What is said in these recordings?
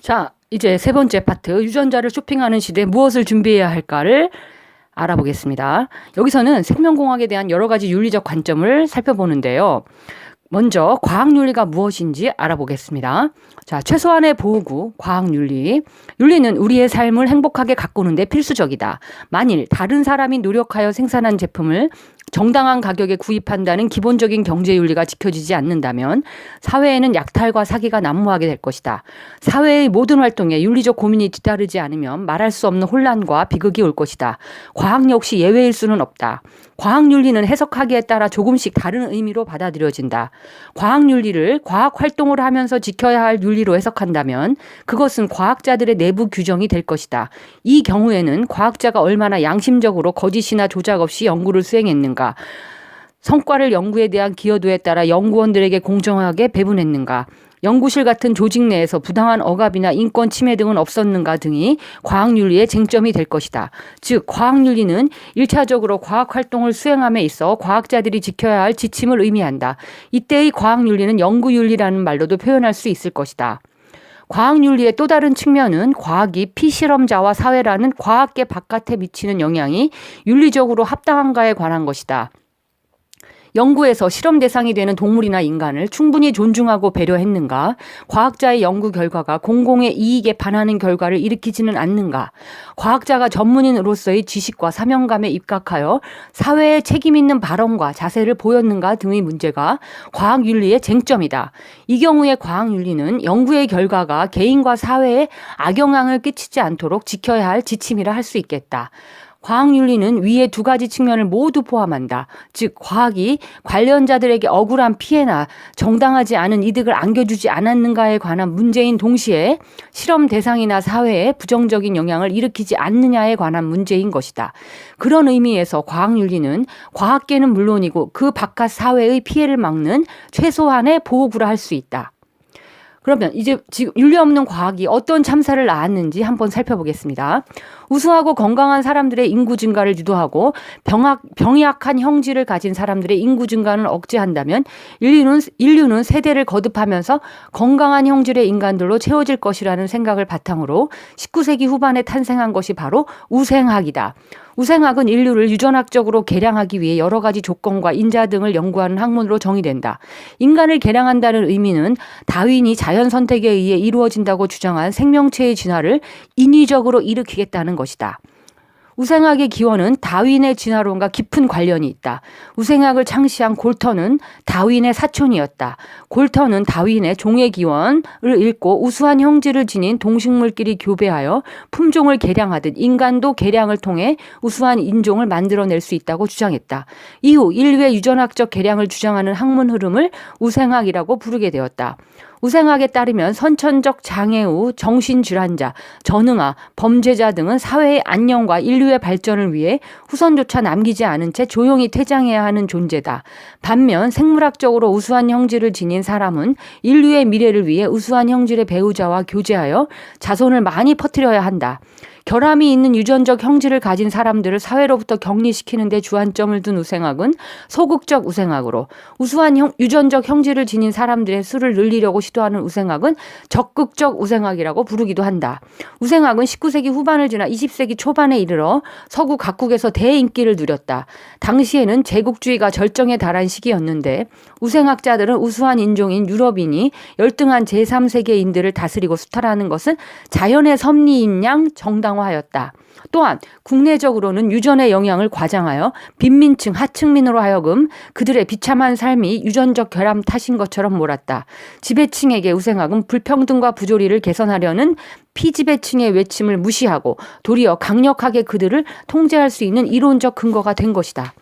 자, 이제 세 번째 파트, 유전자를 쇼핑하는 시대 무엇을 준비해야 할까를 알아보겠습니다. 여기서는 생명공학에 대한 여러 가지 윤리적 관점을 살펴보는데요. 먼저 과학윤리가 무엇인지 알아보겠습니다. 자, 최소한의 보호구, 과학윤리. 윤리는 우리의 삶을 행복하게 가꾸는 데 필수적이다. 만일 다른 사람이 노력하여 생산한 제품을 정당한 가격에 구입한다는 기본적인 경제윤리가 지켜지지 않는다면 사회에는 약탈과 사기가 난무하게 될 것이다. 사회의 모든 활동에 윤리적 고민이 뒤따르지 않으면 말할 수 없는 혼란과 비극이 올 것이다. 과학 역시 예외일 수는 없다. 과학윤리는 해석하기에 따라 조금씩 다른 의미로 받아들여진다. 과학윤리를 과학활동을 하면서 지켜야 할 윤리로 해석한다면 그것은 과학자들의 내부 규정이 될 것이다. 이 경우에는 과학자가 얼마나 양심적으로 거짓이나 조작 없이 연구를 수행했는가, 성과를 연구에 대한 기여도에 따라 연구원들에게 공정하게 배분했는가, 연구실 같은 조직 내에서 부당한 억압이나 인권 침해 등은 없었는가 등이 과학윤리의 쟁점이 될 것이다. 즉, 과학윤리는 1차적으로 과학활동을 수행함에 있어 과학자들이 지켜야 할 지침을 의미한다. 이때의 과학윤리는 연구윤리라는 말로도 표현할 수 있을 것이다. 과학윤리의 또 다른 측면은 과학이 피실험자와 사회라는 과학계 바깥에 미치는 영향이 윤리적으로 합당한가에 관한 것이다. 연구에서 실험 대상이 되는 동물이나 인간을 충분히 존중하고 배려했는가? 과학자의 연구 결과가 공공의 이익에 반하는 결과를 일으키지는 않는가? 과학자가 전문인으로서의 지식과 사명감에 입각하여 사회에 책임 있는 발언과 자세를 보였는가 등의 문제가 과학윤리의 쟁점이다. 이 경우에 과학윤리는 연구의 결과가 개인과 사회에 악영향을 끼치지 않도록 지켜야 할 지침이라 할 수 있겠다. 과학윤리는 위의 두 가지 측면을 모두 포함한다. 즉, 과학이 관련자들에게 억울한 피해나 정당하지 않은 이득을 안겨주지 않았는가에 관한 문제인 동시에 실험 대상이나 사회에 부정적인 영향을 일으키지 않느냐에 관한 문제인 것이다. 그런 의미에서 과학윤리는 과학계는 물론이고 그 바깥 사회의 피해를 막는 최소한의 보호구라 할 수 있다. 그러면 이제 지금 윤리 없는 과학이 어떤 참사를 낳았는지 한번 살펴보겠습니다. 우수하고 건강한 사람들의 인구 증가를 유도하고 병약한 형질을 가진 사람들의 인구 증가는 억제한다면 인류는 세대를 거듭하면서 건강한 형질의 인간들로 채워질 것이라는 생각을 바탕으로 19세기 후반에 탄생한 것이 바로 우생학이다. 우생학은 인류를 유전학적으로 개량하기 위해 여러 가지 조건과 인자 등을 연구하는 학문으로 정의된다. 인간을 개량한다는 의미는 다윈이 자연 선택에 의해 이루어진다고 주장한 생명체의 진화를 인위적으로 일으키겠다는 것이다. 우생학의 기원은 다윈의 진화론과 깊은 관련이 있다. 우생학을 창시한 골터는 다윈의 사촌이었다. 골터는 다윈의 종의 기원을 읽고 우수한 형질을 지닌 동식물끼리 교배하여 품종을 개량하듯 인간도 개량을 통해 우수한 인종을 만들어낼 수 있다고 주장했다. 이후 인류의 유전학적 개량을 주장하는 학문 흐름을 우생학이라고 부르게 되었다. 우생학에 따르면 선천적 장애 후 정신질환자, 전응아, 범죄자 등은 사회의 안녕과 인류의 발전을 위해 후손조차 남기지 않은 채 조용히 퇴장해야 하는 존재다. 반면 생물학적으로 우수한 형질을 지닌 사람은 인류의 미래를 위해 우수한 형질의 배우자와 교제하여 자손을 많이 퍼뜨려야 한다. 결함이 있는 유전적 형질을 가진 사람들을 사회로부터 격리시키는 데 주안점을 둔 우생학은 소극적 우생학으로, 우수한 유전적 형질을 지닌 사람들의 수를 늘리려고 시도하는 우생학은 적극적 우생학이라고 부르기도 한다. 우생학은 19세기 후반을 지나 20세기 초반에 이르러 서구 각국에서 대인기를 누렸다. 당시에는 제국주의가 절정에 달한 시기였는데 우생학자들은 우수한 인종인 유럽인이 열등한 제3세계인들을 다스리고 수탈하는 것은 자연의 섭리인 양 정당화하였다. 또한 국내적으로는 유전의 영향을 과장하여 빈민층, 하층민으로 하여금 그들의 비참한 삶이 유전적 결함 탓인 것처럼 몰았다. 지배층에게 우생학은 불평등과 부조리를 개선하려는 피지배층의 외침을 무시하고 도리어 강력하게 그들을 통제할 수 있는 이론적 근거가 된 것이다.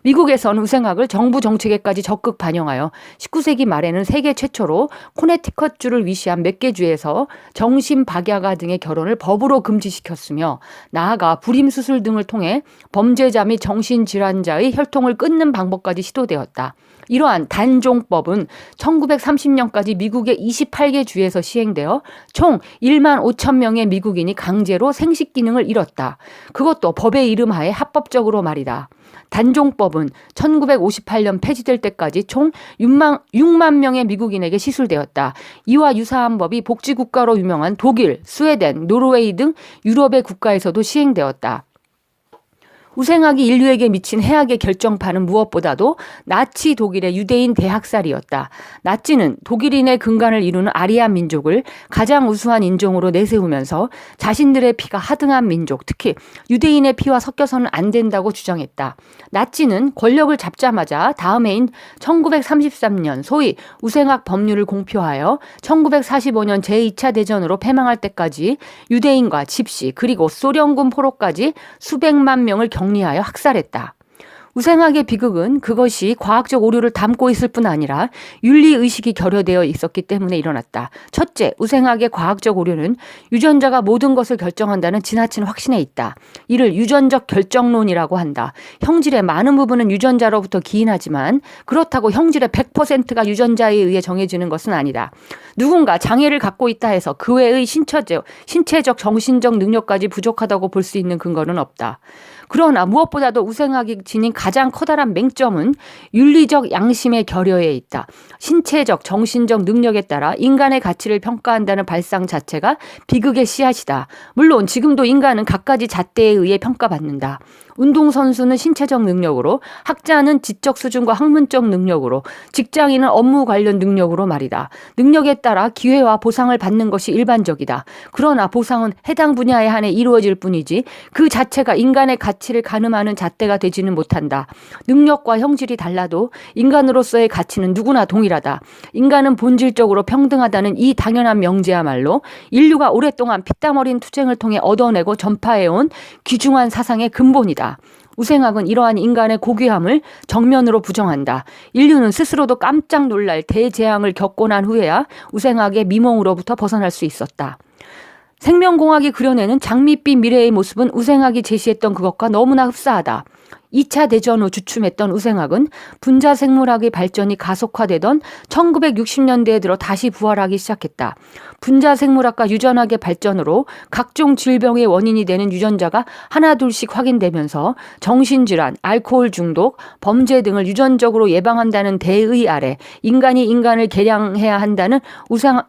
미국에서는 우생학을 정부 정책에까지 적극 반영하여 19세기 말에는 세계 최초로 코네티컷주를 위시한 몇 개 주에서 정신박약아 등의 결혼을 법으로 금지시켰으며 나아가 불임수술 등을 통해 범죄자 및 정신질환자의 혈통을 끊는 방법까지 시도되었다. 이러한 단종법은 1930년까지 미국의 28개 주에서 시행되어 총 1만 5천 명의 미국인이 강제로 생식 기능을 잃었다. 그것도 법의 이름 하에 합법적으로 말이다. 단종법은 1958년 폐지될 때까지 총 6만 명의 미국인에게 시술되었다. 이와 유사한 법이 복지국가로 유명한 독일, 스웨덴, 노르웨이 등 유럽의 국가에서도 시행되었다. 우생학이 인류에게 미친 해악의 결정판은 무엇보다도 나치 독일의 유대인 대학살이었다. 나치는 독일인의 근간을 이루는 아리안 민족을 가장 우수한 인종으로 내세우면서 자신들의 피가 하등한 민족, 특히 유대인의 피와 섞여서는 안 된다고 주장했다. 나치는 권력을 잡자마자 다음 해인 1933년 소위 우생학 법률을 공표하여 1945년 제2차 대전으로 패망할 때까지 유대인과 집시 그리고 소련군 포로까지 수백만 명을 격리하여 학살했다. 우생학의 비극은 그것이 과학적 오류를 담고 있을 뿐 아니라 윤리의식이 결여되어 있었기 때문에 일어났다. 첫째, 우생학의 과학적 오류는 유전자가 모든 것을 결정한다는 지나친 확신에 있다. 이를 유전적 결정론이라고 한다. 형질의 많은 부분은 유전자로부터 기인하지만 그렇다고 형질의 100%가 유전자에 의해 정해지는 것은 아니다. 누군가 장애를 갖고 있다 해서 그 외의 신체적, 정신적 능력까지 부족하다고 볼 수 있는 근거는 없다. 그러나 무엇보다도 우생학이 지닌 가장 커다란 맹점은 윤리적 양심의 결여에 있다. 신체적, 정신적 능력에 따라 인간의 가치를 평가한다는 발상 자체가 비극의 씨앗이다. 물론 지금도 인간은 갖가지 잣대에 의해 평가받는다. 운동선수는 신체적 능력으로, 학자는 지적 수준과 학문적 능력으로, 직장인은 업무 관련 능력으로 말이다. 능력에 따라 기회와 보상을 받는 것이 일반적이다. 그러나 보상은 해당 분야에 한해 이루어질 뿐이지 그 자체가 인간의 가치를 가늠하는 잣대가 되지는 못한다. 능력과 형질이 달라도 인간으로서의 가치는 누구나 동일하다. 인간은 본질적으로 평등하다는 이 당연한 명제야말로 인류가 오랫동안 피땀 어린 투쟁을 통해 얻어내고 전파해온 귀중한 사상의 근본이다. 우생학은 이러한 인간의 고귀함을 정면으로 부정한다. 인류는 스스로도 깜짝 놀랄 대재앙을 겪고 난 후에야 우생학의 미몽으로부터 벗어날 수 있었다. 생명공학이 그려내는 장밋빛 미래의 모습은 우생학이 제시했던 그것과 너무나 흡사하다. 2차 대전 후 주춤했던 우생학은 분자생물학의 발전이 가속화되던 1960년대에 들어 다시 부활하기 시작했다. 분자생물학과 유전학의 발전으로 각종 질병의 원인이 되는 유전자가 하나둘씩 확인되면서 정신질환, 알코올 중독, 범죄 등을 유전적으로 예방한다는 대의 아래 인간이 인간을 개량해야 한다는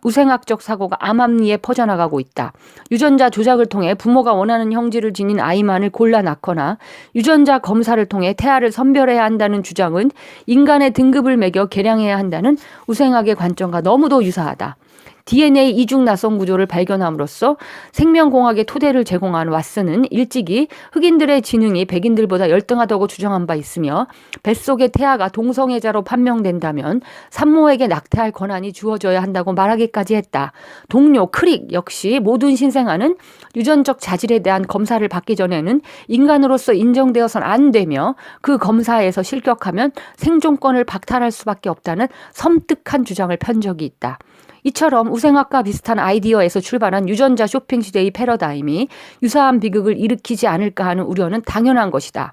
우생학적 사고가 암암리에 퍼져나가고 있다. 유전자 조작을 통해 부모가 원하는 형질을 지닌 아이만을 골라 낳거나 유전자 검사를 통해 태아를 선별해야 한다는 주장은 인간의 등급을 매겨 개량해야 한다는 우생학의 관점과 너무도 유사하다. DNA 이중 나선 구조를 발견함으로써 생명공학의 토대를 제공한 왓슨은 일찍이 흑인들의 지능이 백인들보다 열등하다고 주장한 바 있으며 뱃속의 태아가 동성애자로 판명된다면 산모에게 낙태할 권한이 주어져야 한다고 말하기까지 했다. 동료 크릭 역시 모든 신생아는 유전적 자질에 대한 검사를 받기 전에는 인간으로서 인정되어서는 안 되며 그 검사에서 실격하면 생존권을 박탈할 수밖에 없다는 섬뜩한 주장을 편 적이 있다. 이처럼 우생학과 비슷한 아이디어에서 출발한 유전자 쇼핑 시대의 패러다임이 유사한 비극을 일으키지 않을까 하는 우려는 당연한 것이다.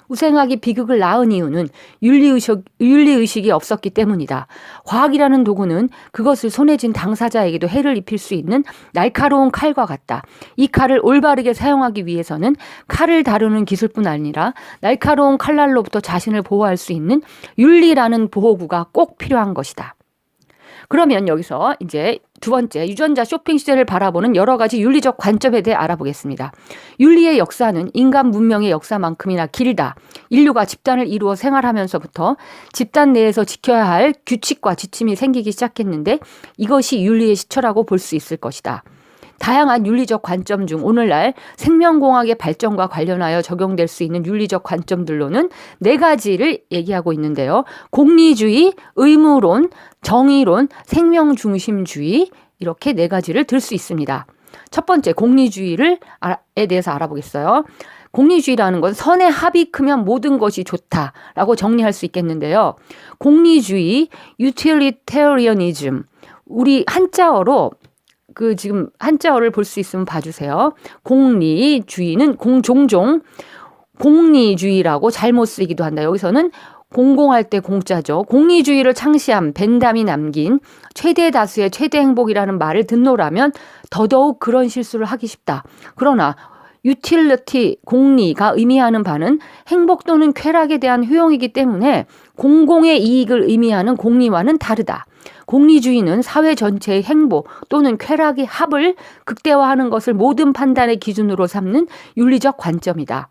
우생학이 비극을 낳은 이유는 윤리의식이 없었기 때문이다. 과학이라는 도구는 그것을 손에 쥔 당사자에게도 해를 입힐 수 있는 날카로운 칼과 같다. 이 칼을 올바르게 사용하기 위해서는 칼을 다루는 기술뿐 아니라 날카로운 칼날로부터 자신을 보호할 수 있는 윤리라는 보호구가 꼭 필요한 것이다. 그러면 여기서 이제 두 번째, 유전자 쇼핑 시대를 바라보는 여러 가지 윤리적 관점에 대해 알아보겠습니다. 윤리의 역사는 인간 문명의 역사만큼이나 길다. 인류가 집단을 이루어 생활하면서부터 집단 내에서 지켜야 할 규칙과 지침이 생기기 시작했는데 이것이 윤리의 시초라고 볼 수 있을 것이다. 다양한 윤리적 관점 중 오늘날 생명공학의 발전과 관련하여 적용될 수 있는 윤리적 관점들로는 4가지를 얘기하고 있는데요. 공리주의, 의무론, 정의론, 생명중심주의 이렇게 4가지를 들 수 있습니다. 첫 번째, 공리주의에 대해서 알아보겠어요. 공리주의라는 건 선의 합이 크면 모든 것이 좋다라고 정리할 수 있겠는데요. 공리주의, utilitarianism, 우리 한자어로 지금 한자어를 볼 수 있으면 봐주세요. 공리주의는 종종 공리주의라고 잘못 쓰기도 한다. 여기서는 공공할 때 공짜죠. 공리주의를 창시한 벤담이 남긴 최대 다수의 최대 행복이라는 말을 듣노라면 더더욱 그런 실수를 하기 쉽다. 그러나 유틸리티, 공리가 의미하는 바는 행복 또는 쾌락에 대한 효용이기 때문에 공공의 이익을 의미하는 공리와는 다르다. 공리주의는 사회 전체의 행복 또는 쾌락의 합을 극대화하는 것을 모든 판단의 기준으로 삼는 윤리적 관점이다.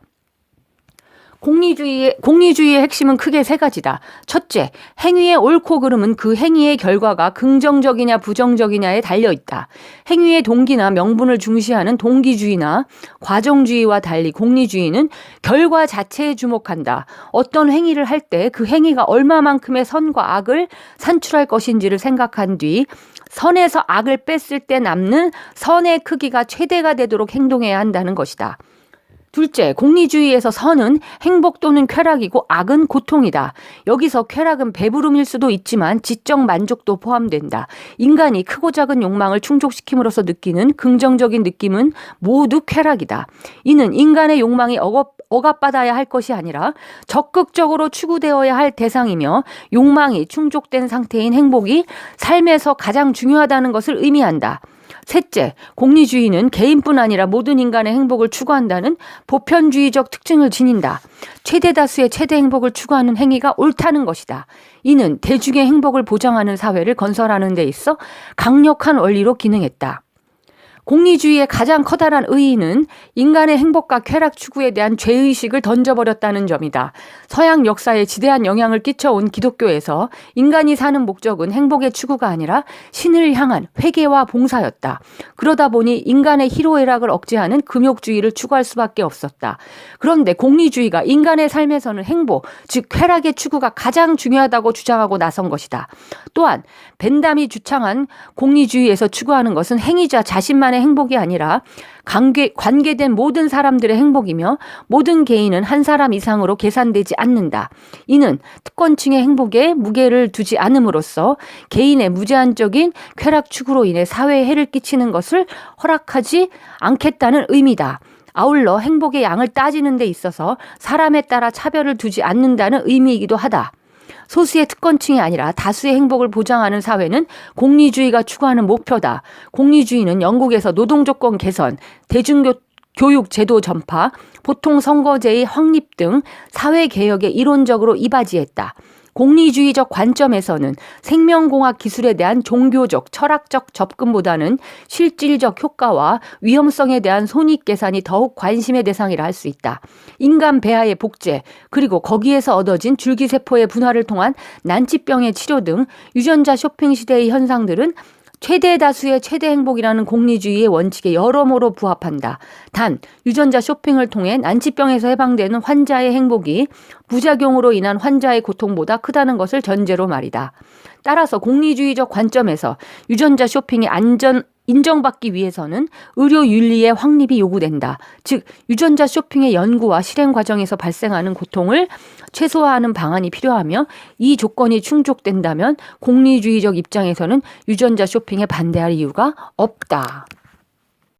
공리주의의 핵심은 크게 세 가지다. 첫째, 행위의 옳고 그름은 그 행위의 결과가 긍정적이냐 부정적이냐에 달려있다. 행위의 동기나 명분을 중시하는 동기주의나 과정주의와 달리 공리주의는 결과 자체에 주목한다. 어떤 행위를 할 때 그 행위가 얼마만큼의 선과 악을 산출할 것인지를 생각한 뒤 선에서 악을 뺐을 때 남는 선의 크기가 최대가 되도록 행동해야 한다는 것이다. 둘째, 공리주의에서 선은 행복 또는 쾌락이고 악은 고통이다. 여기서 쾌락은 배부름일 수도 있지만 지적 만족도 포함된다. 인간이 크고 작은 욕망을 충족시킴으로써 느끼는 긍정적인 느낌은 모두 쾌락이다. 이는 인간의 욕망이 억압받아야 할 것이 아니라 적극적으로 추구되어야 할 대상이며 욕망이 충족된 상태인 행복이 삶에서 가장 중요하다는 것을 의미한다. 셋째, 공리주의는 개인뿐 아니라 모든 인간의 행복을 추구한다는 보편주의적 특징을 지닌다. 최대 다수의 최대 행복을 추구하는 행위가 옳다는 것이다. 이는 대중의 행복을 보장하는 사회를 건설하는 데 있어 강력한 원리로 기능했다. 공리주의의 가장 커다란 의의는 인간의 행복과 쾌락 추구에 대한 죄의식을 던져버렸다는 점이다. 서양 역사에 지대한 영향을 끼쳐온 기독교에서 인간이 사는 목적은 행복의 추구가 아니라 신을 향한 회개와 봉사였다. 그러다 보니 인간의 희로애락을 억제하는 금욕주의를 추구할 수밖에 없었다. 그런데 공리주의가 인간의 삶에서는 행복, 즉 쾌락의 추구가 가장 중요하다고 주장하고 나선 것이다. 또한 벤담이 주창한 공리주의에서 추구하는 것은 행위자 자신만의 행복이 아니라 관계된 모든 사람들의 행복이며 모든 개인은 한 사람 이상으로 계산되지 않는다. 이는 특권층의 행복에 무게를 두지 않음으로써 개인의 무제한적인 쾌락 추구로 인해 사회에 해를 끼치는 것을 허락하지 않겠다는 의미다. 아울러 행복의 양을 따지는 데 있어서 사람에 따라 차별을 두지 않는다는 의미이기도 하다. 소수의 특권층이 아니라 다수의 행복을 보장하는 사회는 공리주의가 추구하는 목표다. 공리주의는 영국에서 노동조건 개선, 대중교육 제도 전파, 보통선거제의 확립 등 사회개혁에 이론적으로 이바지했다. 공리주의적 관점에서는 생명공학 기술에 대한 종교적, 철학적 접근보다는 실질적 효과와 위험성에 대한 손익계산이 더욱 관심의 대상이라 할 수 있다. 인간 배아의 복제, 그리고 거기에서 얻어진 줄기세포의 분화를 통한 난치병의 치료 등 유전자 쇼핑 시대의 현상들은 최대 다수의 최대 행복이라는 공리주의의 원칙에 여러모로 부합한다. 단, 유전자 쇼핑을 통해 난치병에서 해방되는 환자의 행복이 부작용으로 인한 환자의 고통보다 크다는 것을 전제로 말이다. 따라서 공리주의적 관점에서 유전자 쇼핑이 인정받기 위해서는 의료 윤리의 확립이 요구된다. 즉, 유전자 쇼핑의 연구와 실행 과정에서 발생하는 고통을 최소화하는 방안이 필요하며 이 조건이 충족된다면 공리주의적 입장에서는 유전자 쇼핑에 반대할 이유가 없다.